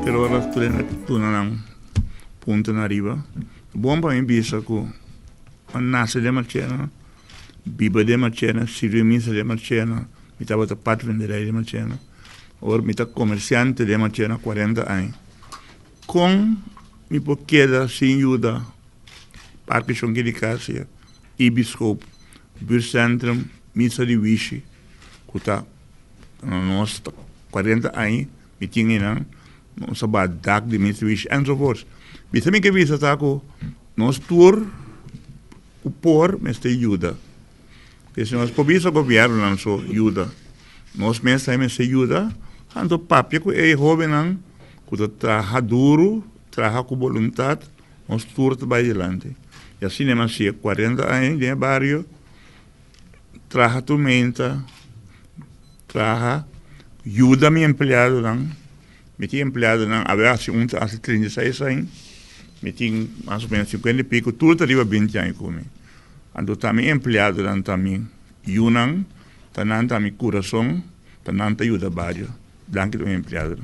pero ora tu não punto na riba. Bom para mim bisa ko nasce de marchena, biba de marchena, sirve misa de marchena, mi tava da pat vendere de marchena. Ora mi ta comerciante de marchena 40 anos. Com mi poqueda sem ajuda Parque Xongue de Cássia, Ibiscope, Buurcentrum, Missa de Vichy, que está nós 40 anos, me tinha não sabia dar de Missa de Vichy, enzovoorts. Me também que visa tá com nós tour o por mas tem ajuda. Porque se nós podemos o governo não só ajuda, nós mesmos também se ajuda, ando papel que é jovem não, que trabalha duro, trabalha com vontade, nós tour para adiante. E assim é mais 40 anos de barrio, trabalha tormenta, trabalha, ajuda meu empregado não, me tinha empregado não, havia assim 36 anos, me tinha mais ou menos 50 e pico, tudo arriba 20 anos comigo. Ando também empregado não também, e um não, também coração, também ajuda barrio, danke do empregado.